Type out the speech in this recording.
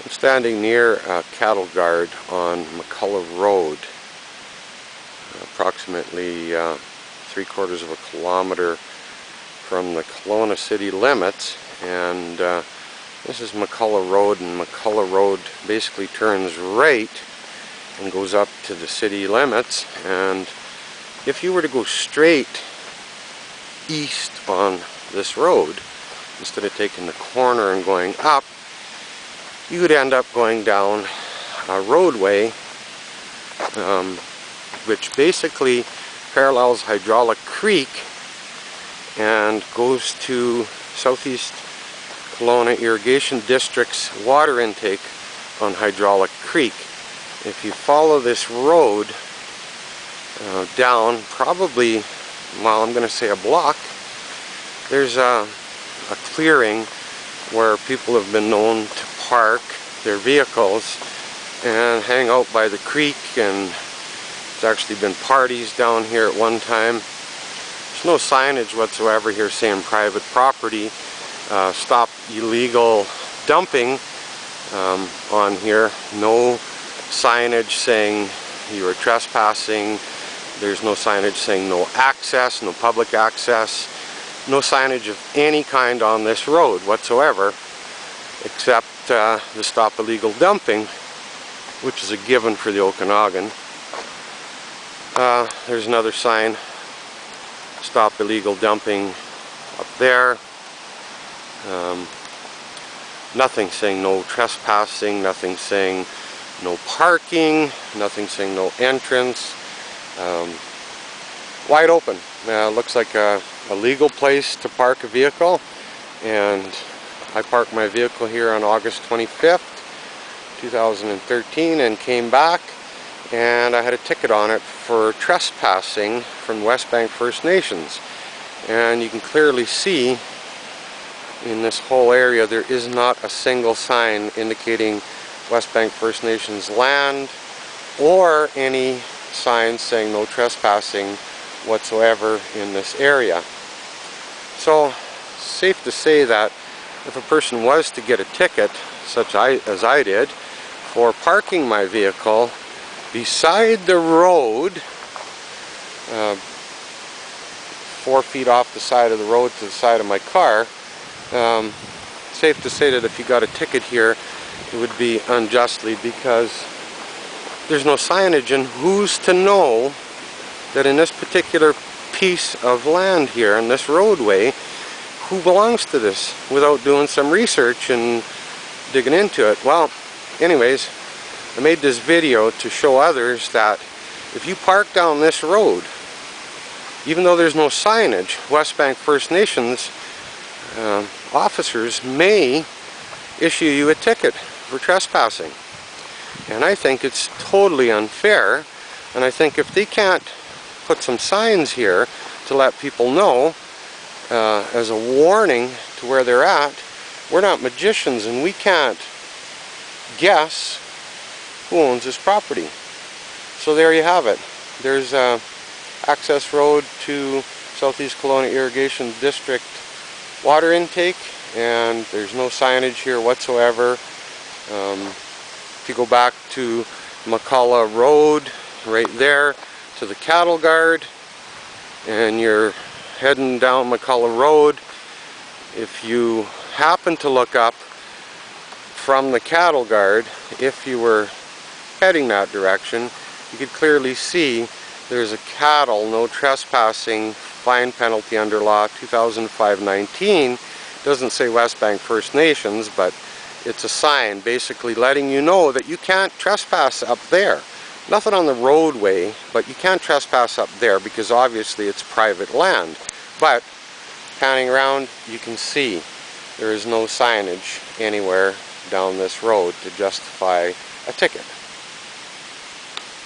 I'm standing near a cattle guard on McCulloch Road, approximately 3/4 of a kilometer from the Kelowna city limits, and this is McCulloch Road, and McCulloch Road basically turns right and goes up to the city limits. And if you were to go straight east on this road, instead of taking the corner and going up, you would end up going down a roadway which basically parallels Hydraulic Creek and goes to Southeast Kelowna Irrigation District's water intake on Hydraulic Creek. If you follow this road down probably, well, I'm going to say a block, there's a clearing where people have been known to park their vehicles and hang out by the creek, and there's actually been parties down here at one time. There's no signage whatsoever here saying private property, stop illegal dumping on here. No signage saying you are trespassing. There's no signage saying no access, no public access. No signage of any kind on this road whatsoever, except the stop illegal dumping, which is a given for the Okanagan. There's another sign, stop illegal dumping, up there. Nothing saying no trespassing, nothing saying no parking, nothing saying no entrance. Wide open. Looks like a legal place to park a vehicle, and I parked my vehicle here on August 25th, 2013, and came back, and I had a ticket on it for trespassing from WestBank First Nations. And you can clearly see in this whole area there is not a single sign indicating WestBank First Nations land, or any signs saying no trespassing whatsoever in this area. So, safe to say that if a person was to get a ticket, such as I did, for parking my vehicle beside the road, 4 feet off the side of the road to the side of my car, safe to say that if you got a ticket here, it would be unjustly, because there's no signage, and who's to know that in this particular piece of land here, in this roadway, who belongs to this, without doing some research and digging into it. Well, anyways, I made this video to show others that if you park down this road, even though there's no signage, WestBank First Nations officers may issue you a ticket for trespassing. And I think it's totally unfair, and I think if they can't put some signs here to let people know as a warning to where they're at, we're not magicians, and we can't guess who owns this property. So there you have it. There's a access road to Southeast Kelowna Irrigation District water intake, and there's no signage here whatsoever. If you go back to McCulloch Road, right there to the cattle guard, and you're heading down McCulloch Road, if you happen to look up from the cattle guard, if you were heading that direction, you could clearly see there's a cattle no trespassing fine penalty under law 2005-19. Doesn't say WestBank First Nations, but it's a sign basically letting you know that you can't trespass up there. Nothing on the roadway, but you can't trespass up there because obviously it's private land. But panning around, you can see there is no signage anywhere down this road to justify a ticket.